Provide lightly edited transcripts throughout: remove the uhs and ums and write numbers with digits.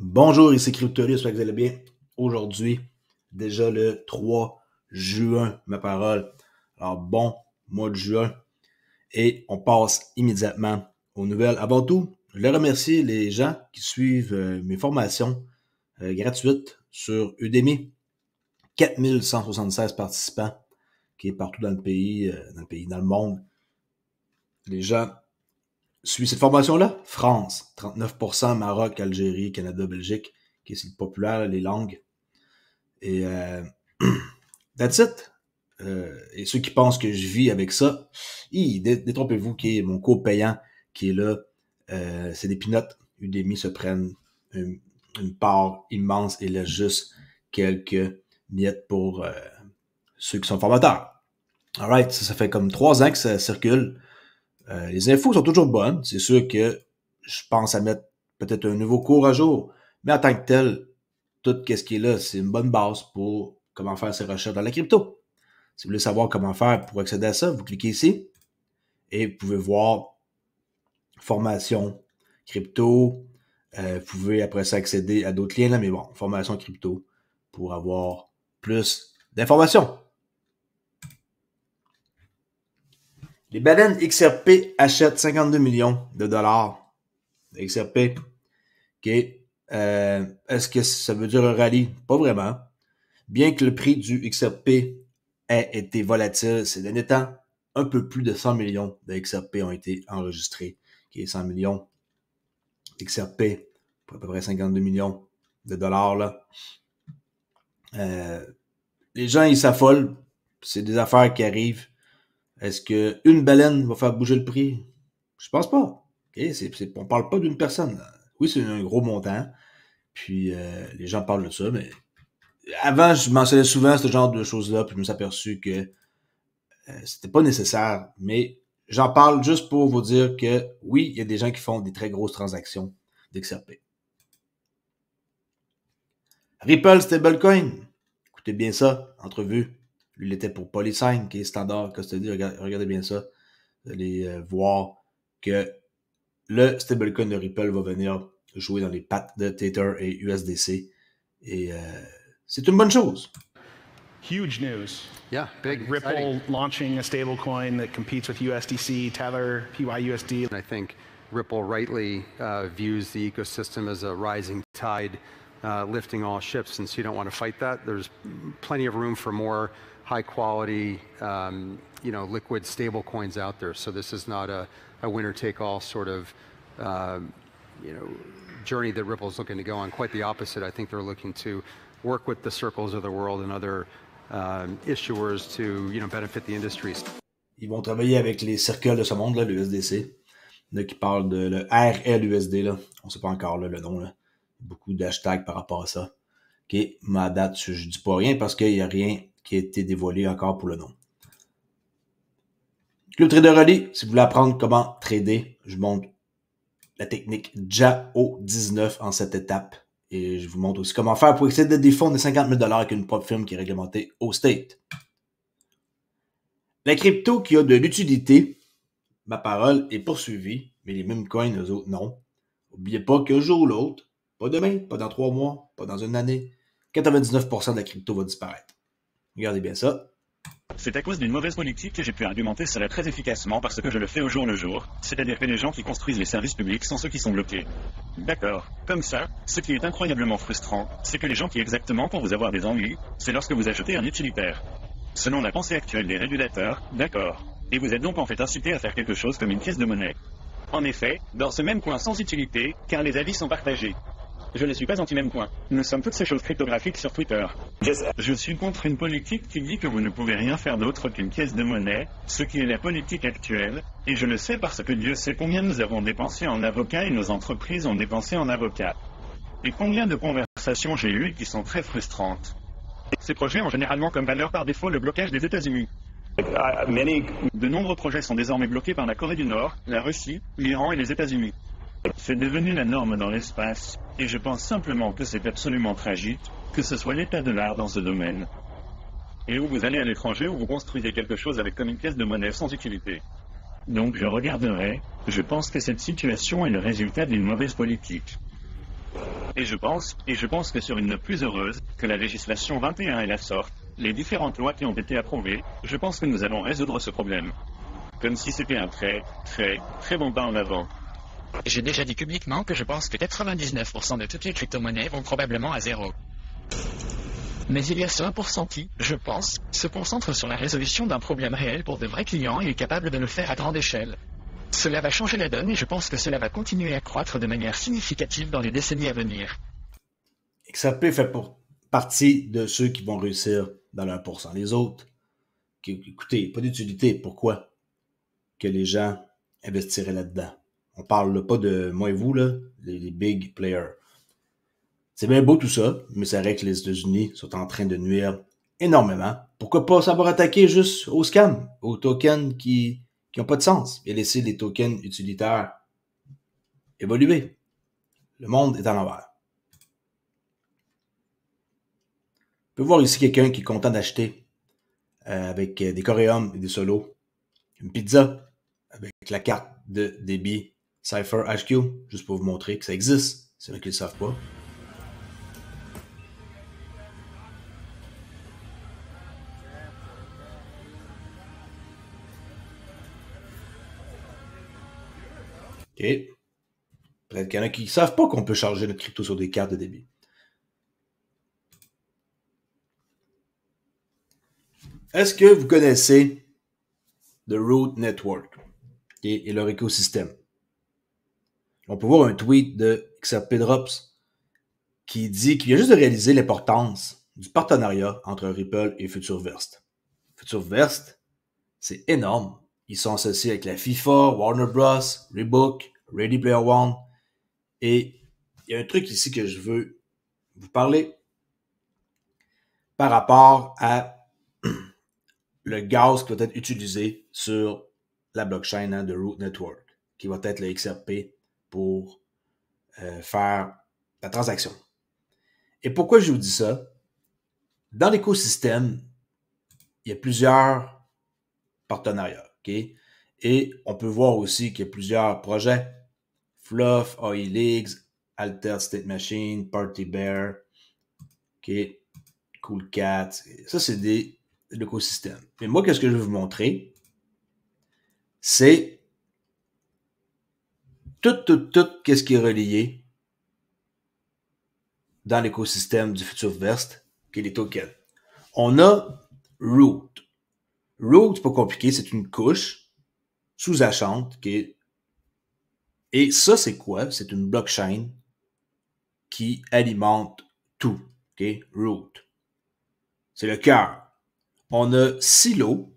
Bonjour, ici Cryptolis, j'espère que vous allez bien. Aujourd'hui, déjà le 3 juin, ma parole. Alors bon mois de juin. Et on passe immédiatement aux nouvelles. Avant tout, je voulais remercier les gens qui suivent mes formations gratuites sur Udemy. 4176 participants qui est partout dans le pays, dans le monde. Les gens suivent cette formation-là. France, 39%, Maroc, Algérie, Canada, Belgique, qui est si populaire, les langues. Et that's it. Et ceux qui pensent que je vis avec ça, détrompez-vous qui est mon cours payant qui est là. C'est des peanuts. Udemy se prennent une part immense et laisse juste quelques miettes pour ceux qui sont formateurs. Alright, ça fait comme 3 ans que ça circule. Les infos sont toujours bonnes. C'est sûr que je pense à mettre peut-être un nouveau cours à jour. Mais en tant que tel, tout ce qui est là, c'est une bonne base pour comment faire ses recherches dans la crypto. Si vous voulez savoir comment faire pour accéder à ça, vous cliquez ici et vous pouvez voir formation crypto. Vous pouvez après ça accéder à d'autres liens là, mais bon, formation crypto pour avoir plus d'informations. Les baleines XRP achètent 52 millions de dollars de XRP. OK. Est-ce que ça veut dire un rallye? Pas vraiment. Bien que le prix du XRP ait été volatile ces derniers temps, un peu plus de 100 millions de XRP ont été enregistrés. Okay, 100 millions XRP pour à peu près 52 millions de dollars. Là. Les gens, ils s'affolent. C'est des affaires qui arrivent. Est-ce qu'une baleine va faire bouger le prix? Je pense pas. Okay? On parle pas d'une personne. Oui, c'est un gros montant. Puis les gens parlent de ça, mais avant, je mentionnais souvent ce genre de choses-là, puis je me suis aperçu que c'était pas nécessaire. Mais j'en parle juste pour vous dire que oui, il y a des gens qui font des très grosses transactions d'XRP. Ripple Stablecoin. Écoutez bien ça, entrevue. Lui, il était pour Polysign, qui est standard custody. Regardez bien ça. Vous allez voir que le stablecoin de Ripple va venir jouer dans les pattes de Tether et USDC. Et c'est une bonne chose. Huge news. Yeah, big. Ripple Exciting. launching a stablecoin that competes with USDC, Tether, PYUSD. I think Ripple rightly views the ecosystem as a rising tide, lifting all ships, and so you don't want to fight that. There's plenty of room for more high quality, liquid stable coins out there. So this is not a winner take all sort of, journey that Ripple's looking to go on. Quite the opposite. I think they're looking to work with the Circles of the world and other issuers to, benefit the industries. Ils vont travailler avec les circles de ce monde, là, le USDC, là, qui parle de le RLUSD, là. On sait pas encore là, le nom, là. Beaucoup d'hashtags par rapport à ça. OK, mais à date, je dis pas rien parce qu'il n'y a rien qui a été dévoilé encore pour le nom. Club Trader Rally, si vous voulez apprendre comment trader, je vous montre la technique JAO19 en 7 étapes. Et je vous montre aussi comment faire pour accéder à des fonds de 50 000 $ avec une propre firme qui est réglementée au state. La crypto qui a de l'utilité, ma parole, est poursuivie, mais les mêmes coins, eux autres, non. N'oubliez pas qu'un jour ou l'autre, pas demain, pas dans 3 mois, pas dans une année, 99% de la crypto va disparaître. Regardez bien ça. C'est à cause d'une mauvaise politique que j'ai pu argumenter cela très efficacement parce que je le fais au jour le jour, c'est-à-dire que les gens qui construisent les services publics sont ceux qui sont bloqués. D'accord. Comme ça, ce qui est incroyablement frustrant, c'est que les gens qui exactement pour vous avoir des ennuis, c'est lorsque vous achetez un utilitaire. Selon la pensée actuelle des régulateurs, d'accord. Et vous êtes donc en fait incité à faire quelque chose comme une pièce de monnaie. En effet, dans ce même coin sans utilité, car les avis sont partagés. Je ne suis pas anti-même coin. Nous sommes toutes ces choses cryptographiques sur Twitter. Je suis contre une politique qui dit que vous ne pouvez rien faire d'autre qu'une pièce de monnaie, ce qui est la politique actuelle, et je le sais parce que Dieu sait combien nous avons dépensé en avocats et nos entreprises ont dépensé en avocats. Et combien de conversations j'ai eues qui sont très frustrantes. Ces projets ont généralement comme valeur par défaut le blocage des États-Unis. De nombreux projets sont désormais bloqués par la Corée du Nord, la Russie, l'Iran et les États-Unis. C'est devenu la norme dans l'espace, et je pense simplement que c'est absolument tragique, que ce soit l'état de l'art dans ce domaine. Et où vous allez à l'étranger où vous construisez quelque chose avec comme une pièce de monnaie sans utilité. Donc je regarderai, je pense que cette situation est le résultat d'une mauvaise politique. Et je pense que sur une note plus heureuse, que la législation 21 est la sorte, les différentes lois qui ont été approuvées, je pense que nous allons résoudre ce problème. Comme si c'était un très, très, très bon pas en avant. J'ai déjà dit publiquement que je pense que 99% de toutes les crypto-monnaies vont probablement à zéro. Mais il y a ce 1% qui, je pense, se concentre sur la résolution d'un problème réel pour de vrais clients et est capable de le faire à grande échelle. Cela va changer la donne et je pense que cela va continuer à croître de manière significative dans les décennies à venir. XRP fait partie de ceux qui vont réussir dans le 1%. Les autres, écoutez, pas d'utilité. Pourquoi que les gens investiraient là-dedans? On parle là, pas de moi et vous, là, les big players. C'est bien beau tout ça, mais c'est vrai que les États-Unis sont en train de nuire énormément. Pourquoi pas savoir attaquer juste aux scams, aux tokens qui n'ont pas de sens, et laisser les tokens utilitaires évoluer. Le monde est à l'envers. On peut voir ici quelqu'un qui est content d'acheter avec des coréums et des solos une pizza avec la carte de débit Cypher HQ, juste pour vous montrer que ça existe. C'est vrai qu'ils ne le savent pas. OK. Peut-être qu'il y en a qui ne savent pas qu'on peut charger notre crypto sur des cartes de débit. Est-ce que vous connaissez The Root Network et leur écosystème? On peut voir un tweet de XRP Drops qui dit qu'il vient juste de réaliser l'importance du partenariat entre Ripple et FutureVest. FutureVest, c'est énorme. Ils sont associés avec la FIFA, Warner Bros, Reebok, Ready Player One. Et il y a un truc ici que je veux vous parler par rapport à le gaz qui va être utilisé sur la blockchain de Root Network, qui va être le XRP pour faire la transaction. Et pourquoi je vous dis ça? Dans l'écosystème, il y a plusieurs partenariats, ok? Et on peut voir aussi qu'il y a plusieurs projets. Fluff, AI Leagues, Altered State Machine, Party Bear, ok? Cool Cat. Ça, c'est de l'écosystème. Mais moi, qu'est-ce que je vais vous montrer? C'est tout qu'est-ce qui est relié dans l'écosystème du FutureVest, qui est les tokens. On a Root. Root, c'est pas compliqué, c'est une couche sous-jacente qui est... Et ça, c'est quoi? C'est une blockchain qui alimente tout. Ok? Root. C'est le cœur. On a Silo.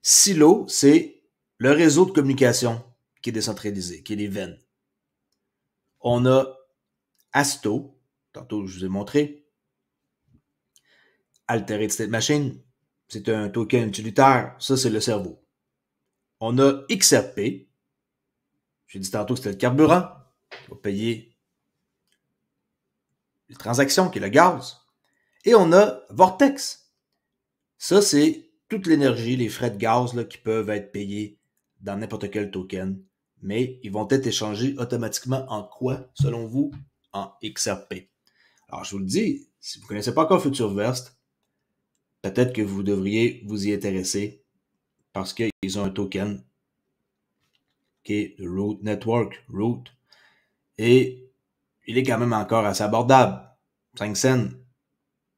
Silo, c'est le réseau de communication qui est décentralisé, qui est les veines. On a Asto, tantôt je vous ai montré. Altered State Machine, c'est un token utilitaire, ça c'est le cerveau. On a XRP, j'ai dit tantôt que c'était le carburant, on va payer les transactions, qui est le gaz. Et on a Vortex, ça c'est toute l'énergie, les frais de gaz là, qui peuvent être payés dans n'importe quel token, mais ils vont être échangés automatiquement en quoi, selon vous? En XRP. Alors, je vous le dis, si vous ne connaissez pas encore FutureVest, peut-être que vous devriez vous y intéresser parce qu'ils ont un token qui est le Root Network, Root, et il est quand même encore assez abordable, 5 cents.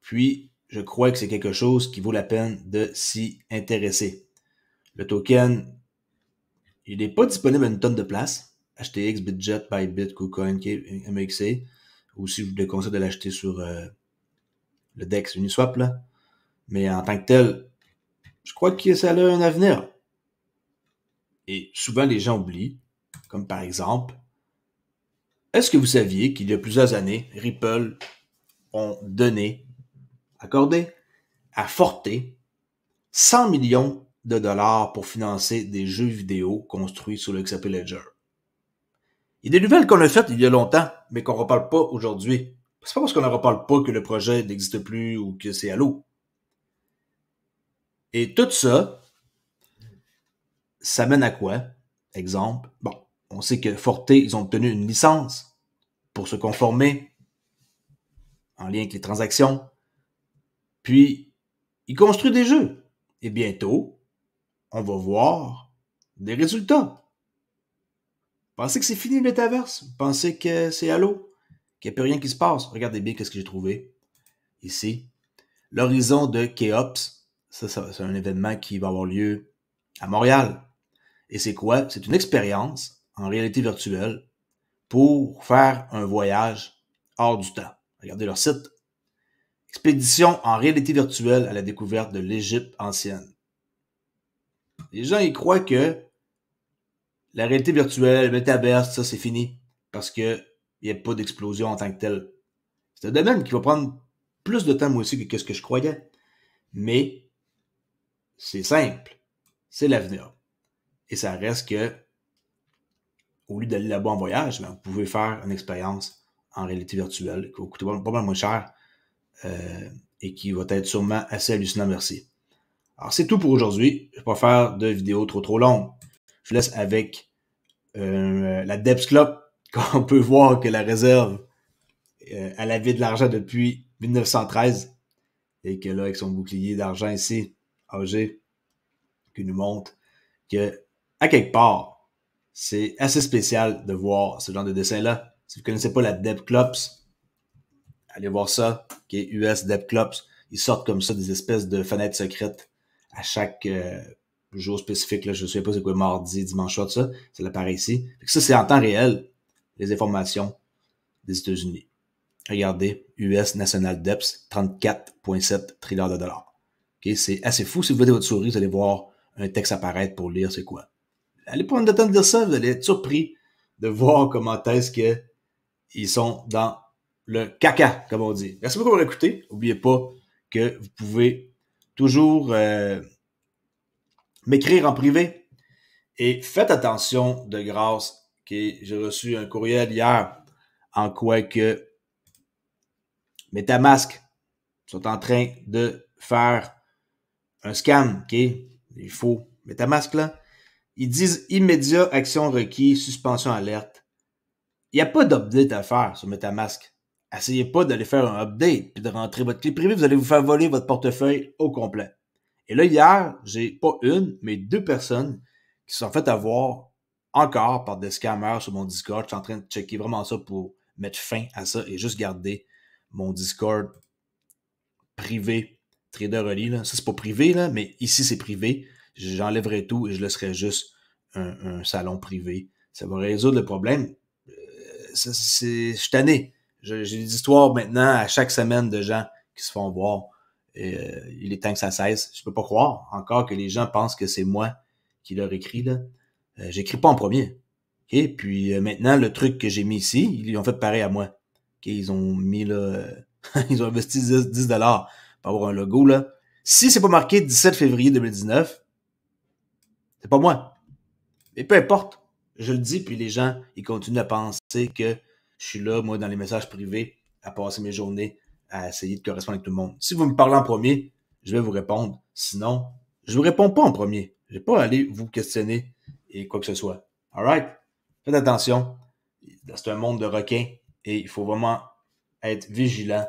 Puis, je crois que c'est quelque chose qui vaut la peine de s'y intéresser. Le token, il n'est pas disponible à une tonne de place. HTX, Bitjet, Bybit, KuCoin, MXC. Ou si je vous déconseille de l'acheter sur le DEX Uniswap, là. Mais en tant que tel, je crois que ça a un avenir. Et souvent, les gens oublient, comme par exemple, est-ce que vous saviez qu'il y a plusieurs années, Ripple ont accordé à Forte 100 millions de dollars pour financer des jeux vidéo construits sur le XRP Ledger? Il y a des nouvelles qu'on a faites il y a longtemps, mais qu'on ne reparle pas aujourd'hui. C'est pas parce qu'on ne reparle pas que le projet n'existe plus ou que c'est à l'eau. Et tout ça, ça mène à quoi? Exemple, bon, on sait que Forte, ils ont obtenu une licence pour se conformer en lien avec les transactions. Puis, il construit des jeux. Et bientôt, on va voir des résultats. Pensez que c'est fini le métaverse? Pensez que c'est à l'eau? Qu'il n'y a plus rien qui se passe? Regardez bien ce que j'ai trouvé ici. L'horizon de Cheops. Ça, c'est un événement qui va avoir lieu à Montréal. Et c'est quoi? C'est une expérience en réalité virtuelle pour faire un voyage hors du temps. Regardez leur site. Expédition en réalité virtuelle à la découverte de l'Égypte ancienne. Les gens, ils croient que la réalité virtuelle, le métaverse, ça, c'est fini. Parce qu'il n'y a pas d'explosion en tant que telle. C'est un domaine qui va prendre plus de temps, moi aussi, que ce que je croyais. Mais c'est simple. C'est l'avenir. Et ça reste que, au lieu d'aller là-bas en voyage, vous pouvez faire une expérience en réalité virtuelle qui va coûter pas mal moins cher et qui va être sûrement assez hallucinant, merci. Alors, c'est tout pour aujourd'hui. Je ne vais pas faire de vidéo trop longue. Je vous laisse avec la Debs Club, qu'on peut voir que la réserve, elle avait de l'argent depuis 1913 et que là, avec son bouclier d'argent ici, AG, qui nous montre que, à quelque part, c'est assez spécial de voir ce genre de dessin-là. Si vous ne connaissez pas la Deb Clubs, allez voir ça, qui est US Deb Clubs. Ils sortent comme ça des espèces de fenêtres secrètes à chaque jour spécifique. Là, je ne sais pas c'est quoi, mardi, dimanche, tout ça. Ça l'apparaît ici. Ça, c'est en temps réel, les informations des États-Unis. Regardez, US National Debts, 34,7 trilliards de dollars. Okay, c'est assez fou. Si vous mettez votre souris, vous allez voir un texte apparaître pour lire c'est quoi. Allez pas prendre le temps de dire ça, vous allez être surpris de voir comment est-ce que ils sont dans le caca, comme on dit. Merci beaucoup d'avoir écouté. N'oubliez pas que vous pouvez toujours m'écrire en privé. Et faites attention de grâce. Okay? J'ai reçu un courriel hier en quoi que MetaMask sont en train de faire un scam. Okay? Il faut MetaMask là. Ils disent immédiat, action requis, suspension alerte. Il n'y a pas d'update à faire sur MetaMask. Essayez pas d'aller faire un update puis de rentrer votre clé privée. Vous allez vous faire voler votre portefeuille au complet. Et là, hier, j'ai pas une, mais 2 personnes qui se sont fait avoir encore par des scammers sur mon Discord. Je suis en train de checker vraiment ça pour mettre fin à ça et juste garder mon Discord privé Trader Oli. Là. Ça, c'est pas privé, là, mais ici, c'est privé. J'enlèverai tout et je laisserai juste un salon privé. Ça va résoudre le problème. Je suis tanné. J'ai des histoires maintenant à chaque semaine de gens qui se font voir. Et, il est temps que ça cesse. Je peux pas croire encore que les gens pensent que c'est moi qui leur écris. Là. J'écris pas en premier. Okay? Puis maintenant, le truc que j'ai mis ici, ils ont fait pareil à moi. Okay? Ils ont mis là, ils ont investi 10 $ pour avoir un logo. Là. Si c'est pas marqué 17 février 2019, c'est pas moi. Mais peu importe. Je le dis, puis les gens, ils continuent à penser que je suis là, moi, dans les messages privés, à passer mes journées à essayer de correspondre avec tout le monde. Si vous me parlez en premier, je vais vous répondre. Sinon, je vous réponds pas en premier. Je vais pas aller vous questionner et quoi que ce soit. Alright? Faites attention. C'est un monde de requins et il faut vraiment être vigilant.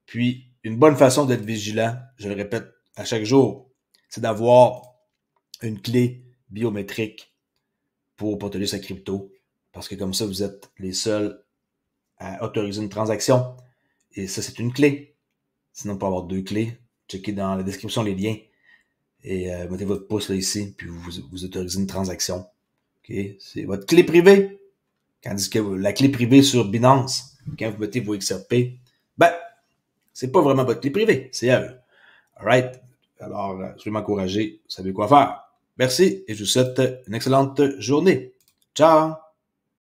Puis, une bonne façon d'être vigilant, je le répète à chaque jour, c'est d'avoir une clé biométrique pour protéger sa crypto. Parce que comme ça, vous êtes les seuls à autoriser une transaction. Et ça, c'est une clé. Sinon, on peut avoir 2 clés. Checkez dans la description les liens. Et mettez votre pouce là ici, puis vous autorisez une transaction. Okay? C'est votre clé privée. Tandis que la clé privée sur Binance, quand vous mettez vos XRP, ben, c'est pas vraiment votre clé privée, c'est à eux. Alright? Alors, je vais m'encourager, vous savez quoi faire. Merci et je vous souhaite une excellente journée. Ciao!